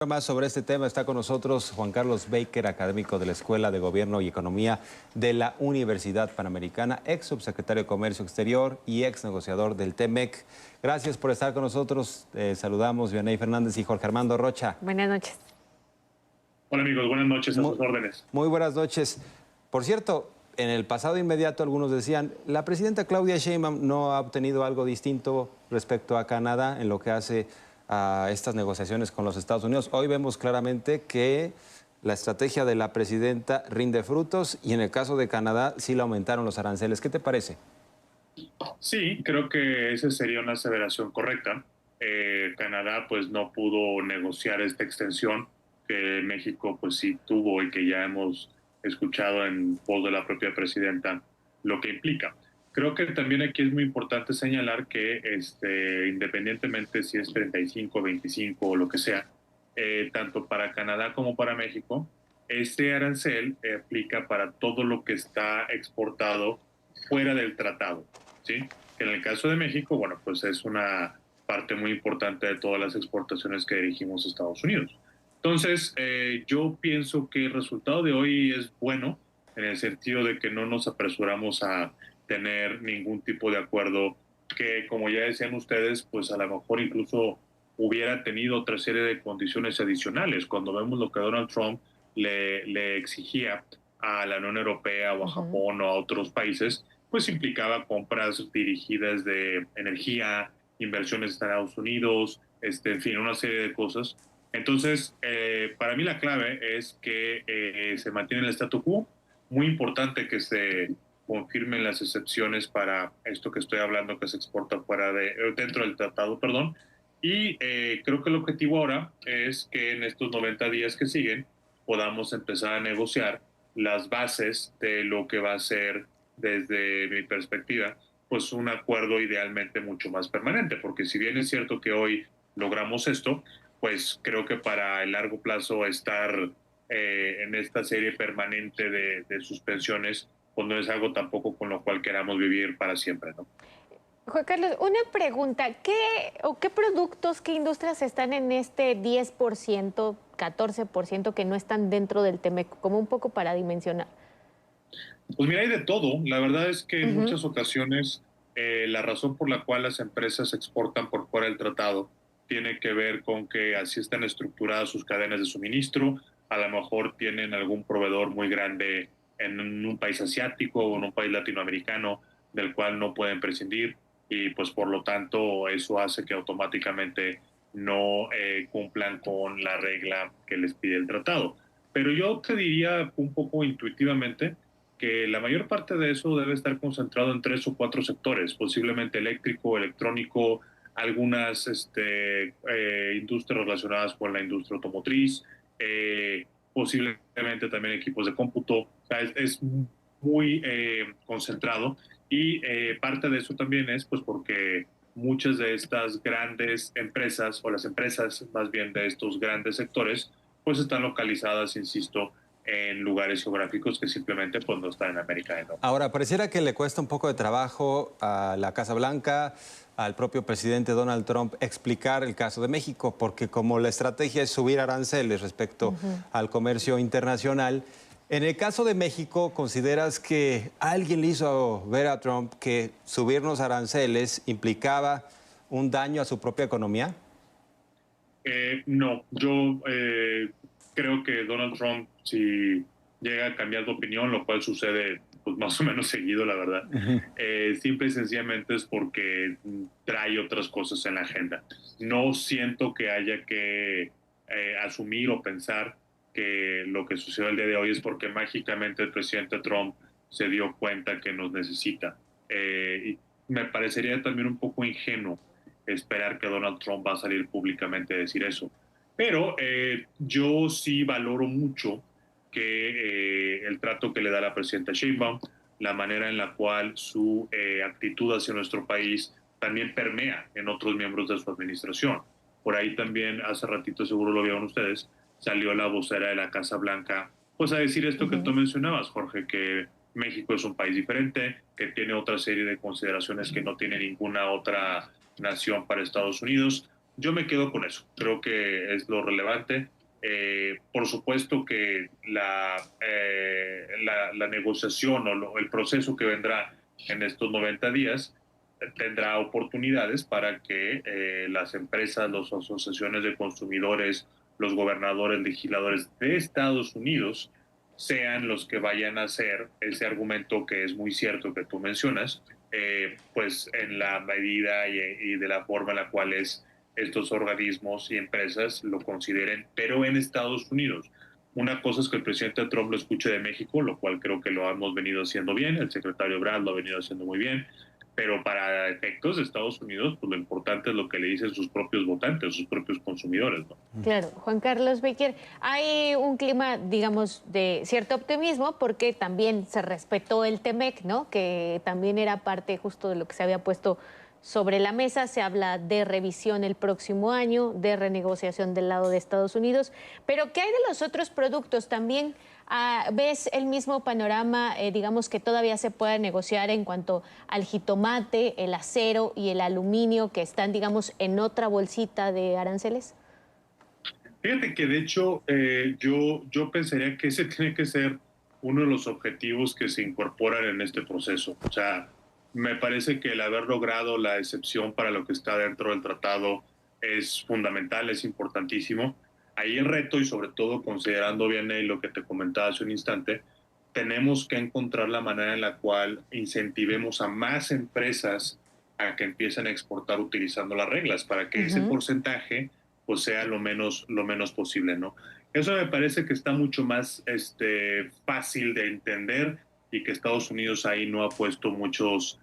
Más sobre este tema está con nosotros Juan Carlos Baker, académico de la Escuela de Gobierno y Economía de la Universidad Panamericana, ex subsecretario de Comercio Exterior y ex negociador del TEMEC. Gracias por estar con nosotros. Saludamos Vianey Fernández y Jorge Armando Rocha. Buenas noches. Hola amigos, buenas noches, a sus Muy, órdenes. muy buenas noches. Por cierto, en el pasado inmediato algunos decían, la presidenta Claudia Sheinbaum no ha obtenido algo distinto respecto a Canadá en lo que hace a estas negociaciones con los Estados Unidos. Hoy vemos claramente que la estrategia de la presidenta rinde frutos y en el caso de Canadá sí le aumentaron los aranceles. ¿Qué te parece? Sí, creo que esa sería una aseveración correcta. Canadá pues no pudo negociar esta extensión que México pues sí tuvo y que ya hemos escuchado en voz de la propia presidenta lo que implica. Creo que también aquí es muy importante señalar que independientemente si es 35, 25 o lo que sea, tanto para Canadá como para México, este arancel aplica para todo lo que está exportado fuera del tratado, ¿sí? En el caso de México, bueno, pues es una parte muy importante de todas las exportaciones que dirigimos a Estados Unidos. Entonces, yo pienso que el resultado de hoy es bueno en el sentido de que no nos apresuramos a tener ningún tipo de acuerdo que, como ya decían ustedes, pues a lo mejor incluso hubiera tenido otra serie de condiciones adicionales. Cuando vemos lo que Donald Trump le exigía a la Unión Europea o a Japón o a otros países, pues implicaba compras dirigidas de energía, inversiones en Estados Unidos, en fin, una serie de cosas. Entonces, para mí la clave es que se mantiene el statu quo. Muy importante que se confirmen las excepciones para esto que estoy hablando que se exporta dentro del tratado, perdón. Y creo que el objetivo ahora es que en estos 90 días que siguen podamos empezar a negociar las bases de lo que va a ser, desde mi perspectiva, pues un acuerdo idealmente mucho más permanente, porque si bien es cierto que hoy logramos esto, pues creo que para el largo plazo estar en esta serie permanente de suspensiones, pues no es algo tampoco con lo cual queramos vivir para siempre, ¿no? Juan Carlos, una pregunta, ¿qué productos, qué industrias están en este 10%, 14% que no están dentro del TEMEC? Como un poco para dimensionar. Pues mira, hay de todo. La verdad es que en muchas ocasiones la razón por la cual las empresas exportan por fuera del tratado tiene que ver con que así están estructuradas sus cadenas de suministro. A lo mejor tienen algún proveedor muy grande en un país asiático o en un país latinoamericano del cual no pueden prescindir y pues por lo tanto eso hace que automáticamente no cumplan con la regla que les pide el tratado. Pero yo te diría un poco intuitivamente que la mayor parte de eso debe estar concentrado en 3 o 4 sectores, posiblemente eléctrico, electrónico, algunas industrias relacionadas con la industria automotriz, posiblemente también equipos de cómputo. O sea, es muy concentrado y parte de eso también es pues porque muchas de estas grandes empresas o las empresas más bien de estos grandes sectores pues están localizadas, insisto, en lugares geográficos que simplemente pues, no están en América del Norte. Ahora, pareciera que le cuesta un poco de trabajo a la Casa Blanca, al propio presidente Donald Trump, explicar el caso de México, porque como la estrategia es subir aranceles respecto al comercio internacional, en el caso de México, ¿consideras que alguien le hizo ver a Trump que subirnos aranceles implicaba un daño a su propia economía? No, yo creo que Donald Trump, si llega a cambiar de opinión, lo cual sucede pues, más o menos seguido, la verdad, simple y sencillamente es porque trae otras cosas en la agenda. No siento que haya que asumir o pensar que lo que sucedió el día de hoy es porque mágicamente el presidente Trump se dio cuenta que nos necesita. Y me parecería también un poco ingenuo esperar que Donald Trump va a salir públicamente a decir eso. Pero yo sí valoro mucho que el trato que le da la presidenta Sheinbaum, la manera en la cual su actitud hacia nuestro país también permea en otros miembros de su administración. Por ahí también, hace ratito seguro lo vieron ustedes, salió la vocera de la Casa Blanca, pues a decir esto que tú mencionabas, Jorge, que México es un país diferente, que tiene otra serie de consideraciones que no tiene ninguna otra nación para Estados Unidos. yo me quedo con eso. Creo que es lo relevante. Por supuesto que la negociación o el proceso que vendrá en estos 90 días tendrá oportunidades para que las empresas, las asociaciones de consumidores, los gobernadores, legisladores de Estados Unidos sean los que vayan a hacer ese argumento que es muy cierto que tú mencionas, pues en la medida y de la forma en la cual estos organismos y empresas lo consideren, pero en Estados Unidos. Una cosa es que el presidente Trump lo escuche de México, lo cual creo que lo hemos venido haciendo bien, el secretario Ebrard lo ha venido haciendo muy bien, pero para efectos de Estados Unidos, pues lo importante es lo que le dicen sus propios votantes, sus propios consumidores, ¿no? Claro, Juan Carlos Becker, hay un clima, digamos, de cierto optimismo porque también se respetó el TEMEC, ¿no? Que también era parte justo de lo que se había puesto sobre la mesa. Se habla de revisión el próximo año, de renegociación del lado de Estados Unidos. Pero ¿qué hay de los otros productos? También ves el mismo panorama, digamos, que todavía se pueda negociar en cuanto al jitomate, el acero y el aluminio que están, digamos, en otra bolsita de aranceles. Fíjate que de hecho yo pensaría que ese tiene que ser uno de los objetivos que se incorporan en este proceso. O sea, me parece que el haber logrado la excepción para lo que está dentro del tratado es fundamental, es importantísimo. Ahí el reto, y sobre todo considerando bien lo que te comentaba hace un instante, tenemos que encontrar la manera en la cual incentivemos a más empresas a que empiecen a exportar utilizando las reglas para que ese porcentaje pues sea lo menos posible, ¿no? Eso me parece que está mucho más fácil de entender y que Estados Unidos ahí no ha puesto muchos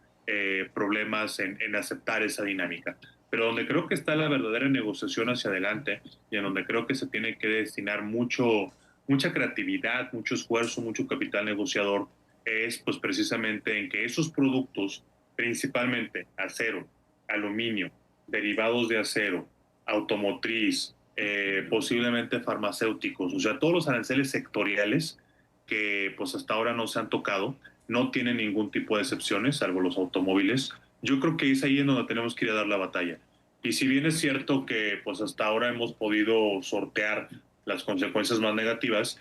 problemas en aceptar esa dinámica. Pero donde creo que está la verdadera negociación hacia adelante y en donde creo que se tiene que destinar mucha creatividad, mucho esfuerzo, mucho capital negociador, es pues precisamente en que esos productos, principalmente acero, aluminio, derivados de acero, automotriz, posiblemente farmacéuticos, o sea, todos los aranceles sectoriales que pues hasta ahora no se han tocado, no tienen ningún tipo de excepciones, salvo los automóviles. Yo creo que es ahí en donde tenemos que ir a dar la batalla. Y si bien es cierto que pues hasta ahora hemos podido sortear las consecuencias más negativas,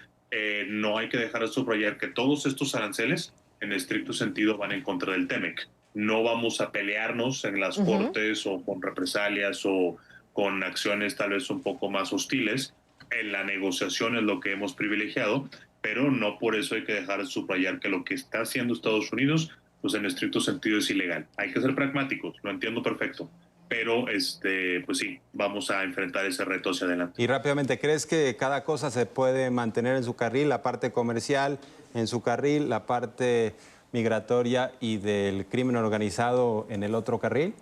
no hay que dejar de subrayar que todos estos aranceles, en estricto sentido, van en contra del TEMEC. No vamos a pelearnos en las cortes o con represalias o con acciones tal vez un poco más hostiles. En la negociación es lo que hemos privilegiado, pero no por eso hay que dejar de subrayar que lo que está haciendo Estados Unidos, pues en estricto sentido es ilegal. Hay que ser pragmáticos, lo entiendo perfecto, pero pues sí, vamos a enfrentar ese reto hacia adelante. Y rápidamente, ¿crees que cada cosa se puede mantener en su carril, la parte comercial en su carril, la parte migratoria y del crimen organizado en el otro carril?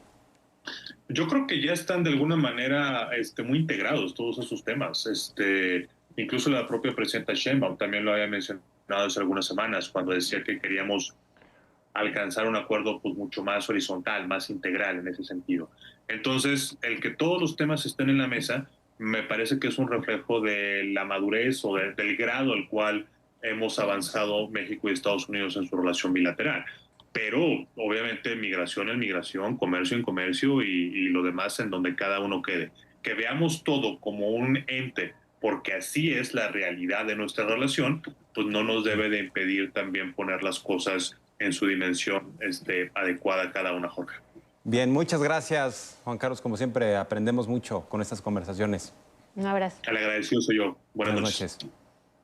Yo creo que ya están de alguna manera muy integrados todos esos temas. Incluso la propia presidenta Sheinbaum también lo había mencionado hace algunas semanas cuando decía que queríamos alcanzar un acuerdo pues mucho más horizontal, más integral en ese sentido. Entonces, el que todos los temas estén en la mesa me parece que es un reflejo de la madurez o del grado al cual hemos avanzado México y Estados Unidos en su relación bilateral. Pero obviamente migración en migración, comercio en comercio y lo demás en donde cada uno quede. Que veamos todo como un ente, porque así es la realidad de nuestra relación, pues no nos debe de impedir también poner las cosas en su dimensión adecuada a cada una, Jorge. Bien, muchas gracias, Juan Carlos. Como siempre, aprendemos mucho con estas conversaciones. Un abrazo. El agradecido soy yo. Buenas noches.